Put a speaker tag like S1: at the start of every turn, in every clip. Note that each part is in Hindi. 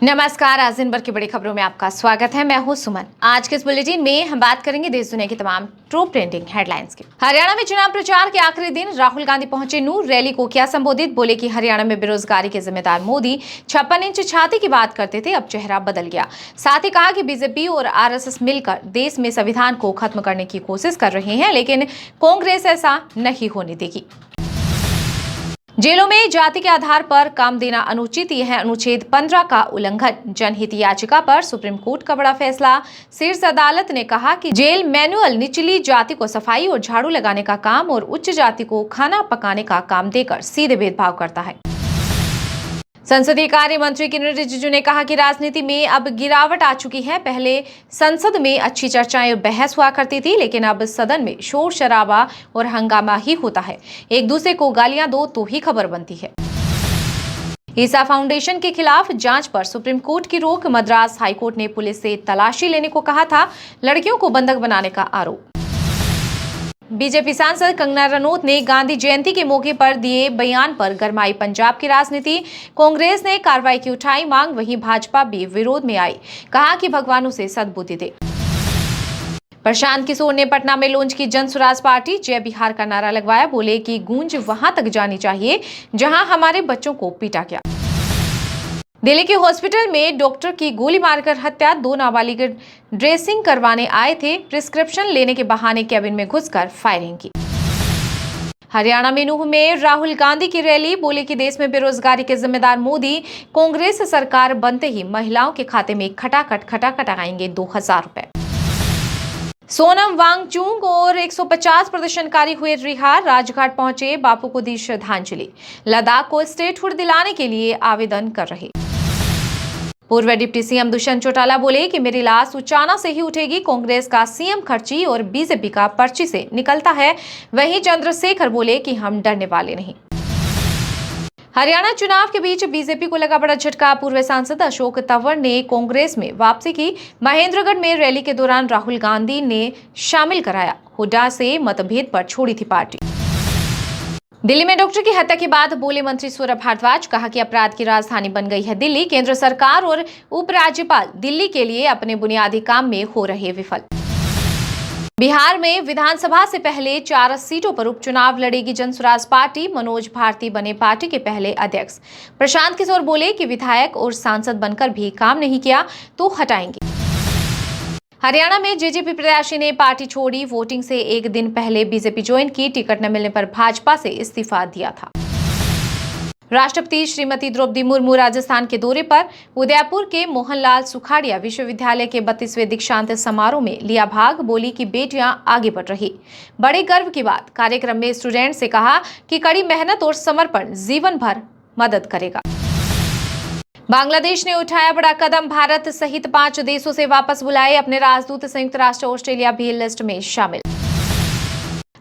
S1: नमस्कार। आज दिन भर की बड़ी खबरों में आपका स्वागत है। मैं हूं सुमन। आज के इस बुलेटिन में हम बात करेंगे देश दुनिया की तमाम टॉप ट्रेंडिंग हेडलाइंस की। हरियाणा में चुनाव प्रचार के आखिरी दिन राहुल गांधी पहुंचे नूर। रैली को किया संबोधित, बोले कि हरियाणा में बेरोजगारी के जिम्मेदार मोदी 56 इंच छाती की बात करते थे, अब चेहरा बदल गया। साथ ही कहा कि बीजेपी और आरएसएस मिलकर देश में संविधान को खत्म करने की कोशिश कर रहे हैं, लेकिन कांग्रेस ऐसा नहीं होने देगी। जेलों में जाति के आधार पर काम देना अनुचित, यह है अनुच्छेद 15 का उल्लंघन। जनहित याचिका पर सुप्रीम कोर्ट का बड़ा फैसला। शीर्ष अदालत ने कहा कि जेल मैनुअल निचली जाति को सफाई और झाड़ू लगाने का काम और उच्च जाति को खाना पकाने का काम देकर सीधे भेदभाव करता है। संसदीय कार्य मंत्री किरेन रिजिजू ने कहा कि राजनीति में अब गिरावट आ चुकी है। पहले संसद में अच्छी चर्चाएं और बहस हुआ करती थी, लेकिन अब सदन में शोर शराबा और हंगामा ही होता है। एक दूसरे को गालियां दो तो ही खबर बनती है। ईसा फाउंडेशन के खिलाफ जांच पर सुप्रीम कोर्ट की रोक। मद्रास हाईकोर्ट ने पुलिस से तलाशी लेने को कहा था। लड़कियों को बंधक बनाने का आरोप। बीजेपी सांसद कंगना रनौत ने गांधी जयंती के मौके पर दिए बयान पर गरमाई पंजाब की राजनीति। कांग्रेस ने कार्रवाई की उठाई मांग, वहीं भाजपा भी विरोध में आई। कहा कि भगवान उसे सद्बुद्धि दे। प्रशांत किशोर ने पटना में लॉन्च की जन स्वराज पार्टी। जय बिहार का नारा लगवाया, बोले कि गूंज वहां तक जानी चाहिए जहां हमारे बच्चों को पीटा गया। दिल्ली के हॉस्पिटल में डॉक्टर की गोली मारकर हत्या। 2 नाबालिग ड्रेसिंग करवाने आए थे, प्रिस्क्रिप्शन लेने के बहाने कैबिन में घुसकर फायरिंग की। हरियाणा में नूह में राहुल गांधी की रैली, बोले कि देश में बेरोजगारी के जिम्मेदार मोदी। कांग्रेस सरकार बनते ही महिलाओं के खाते में खटाखट आएंगे 2000 रुपए। सोनम वांगचुक और 150 प्रदर्शनकारी हुए रिहा। राजघाट पहुंचे, बापू को दी श्रद्धांजलि। लद्दाख को स्टेटहुड दिलाने के लिए आवेदन कर रहे। पूर्व डिप्टी सीएम दुष्यंत चौटाला बोले कि मेरी लाश उचाना से ही उठेगी। कांग्रेस का सीएम खर्ची और बीजेपी का पर्ची से निकलता है। वहीं चंद्रशेखर बोले कि हम डरने वाले नहीं। हरियाणा चुनाव के बीच बीजेपी को लगा बड़ा झटका। पूर्व सांसद अशोक तंवर ने कांग्रेस में वापसी की। महेंद्रगढ़ में रैली के दौरान राहुल गांधी ने शामिल कराया। हुड्डा से मतभेद पर छोड़ी थी पार्टी। दिल्ली में डॉक्टर की हत्या के बाद बोले मंत्री सौरभ भारद्वाज, कहा कि अपराध की राजधानी बन गई है दिल्ली। केंद्र सरकार और उपराज्यपाल दिल्ली के लिए अपने बुनियादी काम में हो रहे विफल। बिहार में विधानसभा से पहले 4 सीटों पर उपचुनाव लड़ेगी जन स्वराज पार्टी। मनोज भारती बने पार्टी के पहले अध्यक्ष। प्रशांत किशोर बोले कि विधायक और सांसद बनकर भी काम नहीं किया तो हटाएंगे। हरियाणा में जेजेपी प्रत्याशी ने पार्टी छोड़ी। वोटिंग से एक दिन पहले बीजेपी ज्वाइन की। टिकट न मिलने पर भाजपा से इस्तीफा दिया था। राष्ट्रपति श्रीमती द्रौपदी मुर्मू राजस्थान के दौरे पर। उदयपुर के मोहनलाल सुखाड़िया विश्वविद्यालय के 32वें दीक्षांत समारोह में लिया भाग। बोली कि बेटियां आगे बढ़ रही, बड़े गर्व की बात। कार्यक्रम में स्टूडेंट से कहा कि कड़ी मेहनत और समर्पण जीवन भर मदद करेगा। बांग्लादेश ने उठाया बड़ा कदम। भारत सहित 5 देशों से वापस बुलाए अपने राजदूत। संयुक्त राष्ट्र ऑस्ट्रेलिया भी लिस्ट में शामिल।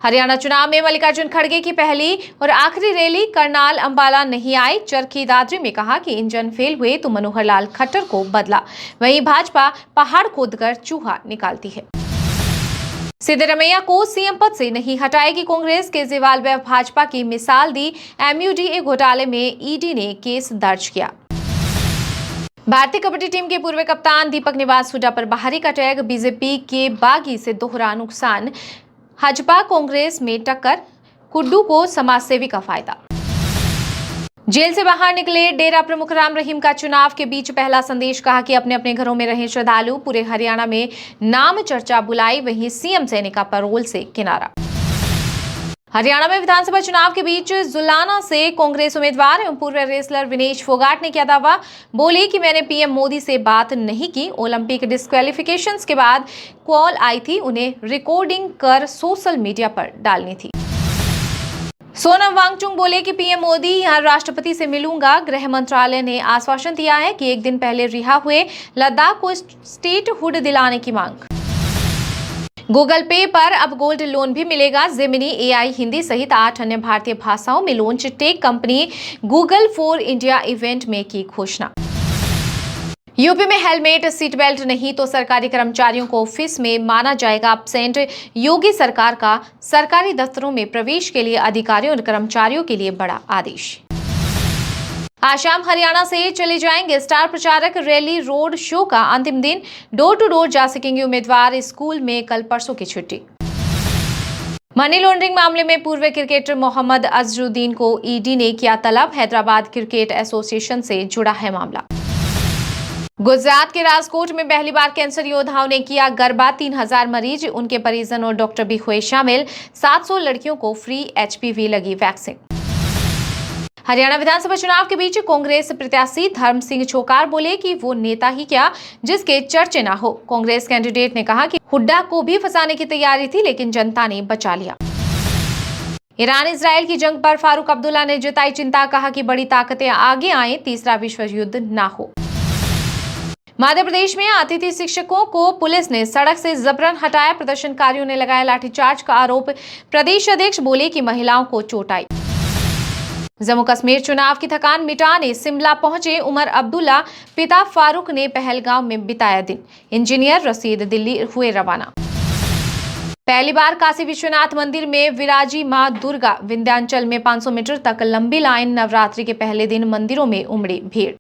S1: हरियाणा चुनाव में मल्लिकार्जुन खड़गे की पहली और आखिरी रैली। करनाल अंबाला नहीं आए। चरखी दादरी में कहा कि इंजन फेल हुए तो मनोहर लाल खट्टर को बदला। वहीं भाजपा पहाड़ खोदकर चूहा निकालती है। सिद्धरमैया को सीएम पद से नहीं हटाएगी कांग्रेस। केजरीवाल व भाजपा की मिसाल दी। MUDA घोटाले में ईडी ने केस दर्ज किया। भारतीय कबड्डी टीम के पूर्व कप्तान दीपक निवास हुड्डा पर बाहरी का टैग। बीजेपी के बागी से दोहरा नुकसान। भाजपा कांग्रेस में टक्कर, कुड्डू को समाजसेवी का फायदा। जेल से बाहर निकले डेरा प्रमुख राम रहीम का चुनाव के बीच पहला संदेश। कहा कि अपने अपने घरों में रहे श्रद्धालु। पूरे हरियाणा में नाम चर्चा बुलाई। वहीं सीएम सैनी का पैरोल से किनारा। हरियाणा में विधानसभा चुनाव के बीच जुलाना से कांग्रेस उम्मीदवार एवं पूर्व रेसलर विनेश फोगाट ने किया दावा। बोले कि मैंने पीएम मोदी से बात नहीं की। ओलंपिक डिस्क्वालिफिकेशंस के बाद कॉल आई थी, उन्हें रिकॉर्डिंग कर सोशल मीडिया पर डालनी थी। सोनम वांगचुक बोले कि पीएम मोदी यहां राष्ट्रपति से मिलूंगा। गृह मंत्रालय ने आश्वासन दिया है कि एक दिन पहले रिहा हुए लद्दाख को स्टेटहुड दिलाने की मांग। गूगल पे पर अब गोल्ड लोन भी मिलेगा। जेमिनी AI हिंदी सहित 8 अन्य भारतीय भाषाओं में launch. Tech company Google for India event में की घोषणा। यूपी में हेलमेट सीट बेल्ट नहीं तो सरकारी कर्मचारियों को ऑफिस में माना जाएगा एब्सेंट। योगी सरकार का सरकारी दफ्तरों में प्रवेश के लिए अधिकारियों और कर्मचारियों के लिए बड़ा आदेश। आज शाम हरियाणा से चले जाएंगे स्टार प्रचारक। रैली रोड शो का अंतिम दिन, डोर टू डोर जा सकेंगे उम्मीदवार। स्कूल में कल परसों की छुट्टी। मनी लॉन्ड्रिंग मामले में पूर्व क्रिकेटर मोहम्मद अजहरुद्दीन को ईडी ने किया तलब। हैदराबाद क्रिकेट एसोसिएशन से जुड़ा है मामला। गुजरात के राजकोट में पहली बार कैंसर योद्धाओं ने किया गरबा। 3000 मरीज, उनके परिजन और डॉक्टर भी हुए शामिल। 700 लड़कियों को फ्री HPV लगी वैक्सीन। हरियाणा विधानसभा चुनाव के बीच कांग्रेस प्रत्याशी धर्म सिंह छोकार बोले कि वो नेता ही क्या जिसके चर्चे ना हो। कांग्रेस कैंडिडेट ने कहा कि हुड्डा को भी फंसाने की तैयारी थी, लेकिन जनता ने बचा लिया। ईरान इजराइल की जंग पर फारूक अब्दुल्ला ने जताई चिंता। कहा कि बड़ी ताकतें आगे आए, तीसरा विश्व युद्ध ना हो। मध्य प्रदेश में अतिथि शिक्षकों को पुलिस ने सड़क से जबरन हटाया। प्रदर्शनकारियों ने लगाया लाठीचार्ज का आरोप। प्रदेश अध्यक्ष बोले कि महिलाओं को चोट आई। जम्मू कश्मीर चुनाव की थकान मिटाने शिमला पहुंचे उमर अब्दुल्ला। पिता फारूक ने पहलगाम में बिताया दिन। इंजीनियर रशीद दिल्ली हुए रवाना। पहली बार काशी विश्वनाथ मंदिर में विराजी मां दुर्गा। विंध्याचल में 500 मीटर तक लंबी लाइन। नवरात्रि के पहले दिन मंदिरों में उमड़ी भीड़।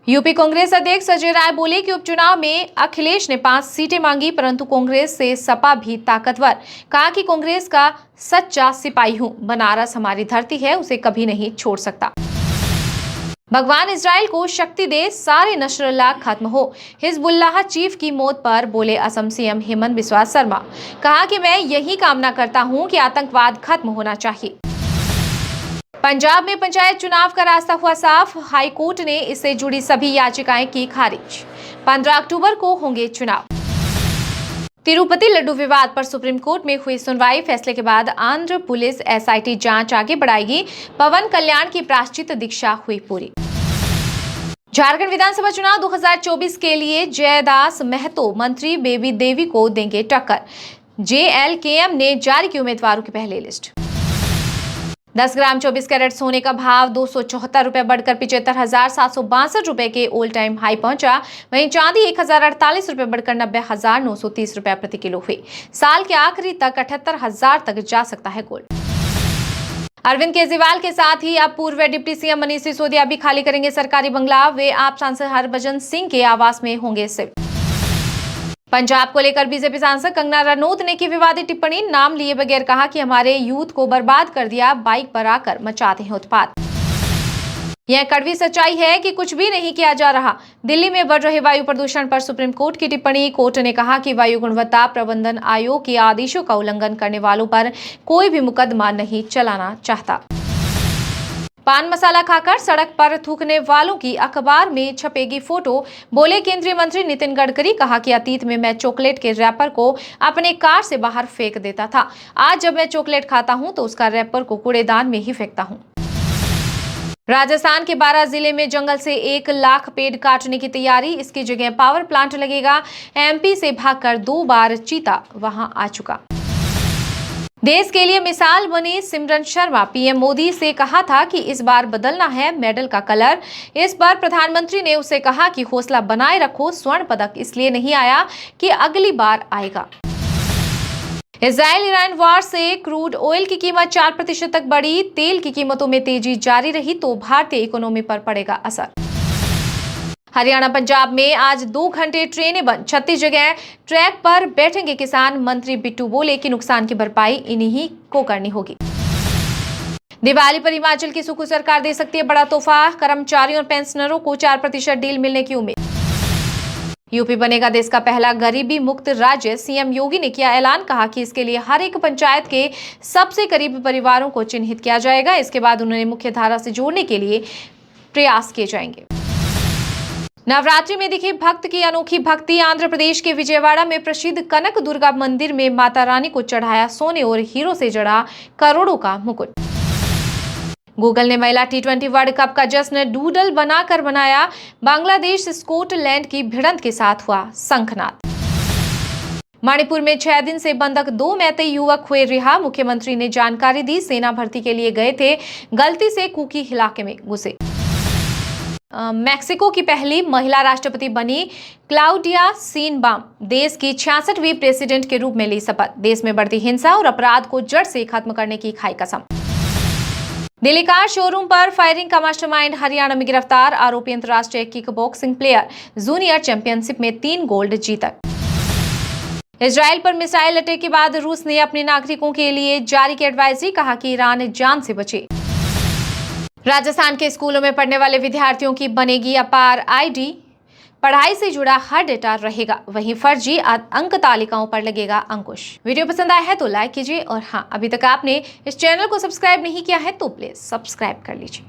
S1: यूपी कांग्रेस अध्यक्ष अजय राय बोले कि उपचुनाव में अखिलेश ने 5 सीटें मांगी, परंतु कांग्रेस से सपा भी ताकतवर। कहा कि कांग्रेस का सच्चा सिपाही हूं, बनारस हमारी धरती है, उसे कभी नहीं छोड़ सकता। भगवान इजराइल को शक्ति दे, सारे नसरुल्लाह खत्म हो। हिजबुल्लाह चीफ की मौत पर बोले असम सीएम हेमंत बिस्वा शर्मा। कहा कि मैं यही कामना करता हूं कि आतंकवाद खत्म होना चाहिए। पंजाब में पंचायत चुनाव का रास्ता हुआ साफ। हाईकोर्ट ने इससे जुड़ी सभी याचिकाएं की खारिज। 15 अक्टूबर को होंगे चुनाव। तिरुपति लड्डू विवाद पर सुप्रीम कोर्ट में हुई सुनवाई। फैसले के बाद आंध्र पुलिस SIT जांच आगे बढ़ाएगी। पवन कल्याण की प्रायश्चित दीक्षा हुई पूरी। झारखंड विधानसभा चुनाव 2024 के लिए जयदास महतो मंत्री बेबी देवी को देंगे टक्कर। JLKM ने जारी की उम्मीदवारों की पहली लिस्ट। 10 ग्राम 24 कैरेट सोने का भाव 274 रुपए बढ़कर 75,762 रुपए के ऑल टाइम हाई पहुंचा। वहीं चांदी 1048 रुपए बढ़कर 90,930 रुपए प्रति किलो हुई। साल के आखिरी तक 78,000 तक जा सकता है गोल्ड। अरविंद केजरीवाल के साथ ही अब पूर्व डिप्टी सीएम मनीष सिसोदिया भी खाली करेंगे सरकारी बंगला। वे आप सांसद हरभजन सिंह के आवास में होंगे शिफ्ट। पंजाब को लेकर बीजेपी सांसद कंगना रनौत ने की विवादित टिप्पणी। नाम लिए बगैर कहा कि हमारे यूथ को बर्बाद कर दिया, बाइक पर आकर मचाते हैं उत्पात। यह कड़वी सच्चाई है कि कुछ भी नहीं किया जा रहा। दिल्ली में बढ़ रहे वायु प्रदूषण पर सुप्रीम कोर्ट की टिप्पणी। कोर्ट ने कहा कि वायु गुणवत्ता प्रबंधन आयोग के आदेशों का उल्लंघन करने वालों पर कोई भी मुकदमा नहीं चलाना चाहता। पान मसाला खाकर सड़क पर थूकने वालों की अखबार में छपेगी फोटो, बोले केंद्रीय मंत्री नितिन गडकरी। कहा कि अतीत में मैं चॉकलेट के रैपर को अपने कार से बाहर फेंक देता था। आज जब मैं चॉकलेट खाता हूं तो उसका रैपर को कूड़ेदान में ही फेंकता हूं। राजस्थान के 12 जिले में जंगल से 1 लाख पेड़ काटने की तैयारी। इसकी जगह पावर प्लांट लगेगा। MP से भागकर 2 बार चीता वहां आ चुका। देश के लिए मिसाल बनी सिमरन शर्मा। PM मोदी से कहा था कि इस बार बदलना है मेडल का कलर। इस पर प्रधानमंत्री ने उसे कहा कि हौसला बनाए रखो, स्वर्ण पदक इसलिए नहीं आया कि अगली बार आएगा। इजराइल ईरान वॉर से क्रूड ऑयल की कीमत 4% तक बढ़ी। तेल की कीमतों में तेजी जारी रही तो भारतीय इकोनॉमी पर पड़ेगा असर। हरियाणा पंजाब में आज 2 घंटे ट्रेनें बंद। 36 जगह ट्रैक पर बैठेंगे किसान। मंत्री बिट्टू बोले कि नुकसान की भरपाई इन्हीं को करनी होगी। दिवाली पर हिमाचल की सुखू सरकार दे सकती है बड़ा तोहफा। कर्मचारियों और पेंशनरों को 4% डील मिलने की उम्मीद। यूपी बनेगा देश का पहला गरीबी मुक्त राज्य। CM योगी ने किया ऐलान। कहा कि इसके लिए हर एक पंचायत के सबसे करीब परिवारों को चिन्हित किया जाएगा। इसके बाद उन्हें मुख्य धारा से जोड़ने के लिए प्रयास किए जाएंगे। नवरात्रि में दिखी भक्त की अनोखी भक्ति। आंध्र प्रदेश के विजयवाड़ा में प्रसिद्ध कनक दुर्गा मंदिर में माता रानी को चढ़ाया सोने और हीरो से जड़ा करोड़ों का मुकुट। गूगल ने महिला T20 वर्ल्ड कप का जश्न डूडल बनाकर बनाया। बांग्लादेश स्कॉटलैंड की भिड़ंत के साथ हुआ शंखनाद। मणिपुर में 6 दिन से बंधक 2 मैतेई युवक हुए रिहा। मुख्यमंत्री ने जानकारी दी। सेना भर्ती के लिए गए थे, गलती से कुकी इलाके में घुसे। मैक्सिको की पहली महिला राष्ट्रपति बनी क्लाउडिया शेइनबाम। देश की 66वीं प्रेसिडेंट के रूप में ली शपथ। देश में बढ़ती हिंसा और अपराध को जड़ से खत्म करने की खाई कसम। दिल्ली कार शोरूम पर फायरिंग का मास्टरमाइंड हरियाणा में गिरफ्तार। आरोपी अंतर्राष्ट्रीय kick boxing player junior championship में 3 गोल्ड जीता। इजराइल पर मिसाइल अटैक के बाद रूस ने अपने नागरिकों के लिए जारी की एडवाइजरी, कहा कि ईरान जान से बचे। राजस्थान के स्कूलों में पढ़ने वाले विद्यार्थियों की बनेगी अपार आईडी। पढ़ाई से जुड़ा हर डेटा रहेगा, वहीं फर्जी अंक तालिकाओं पर लगेगा अंकुश। वीडियो पसंद आया है तो लाइक कीजिए और हाँ, अभी तक आपने इस चैनल को सब्सक्राइब नहीं किया है तो प्लीज सब्सक्राइब कर लीजिए।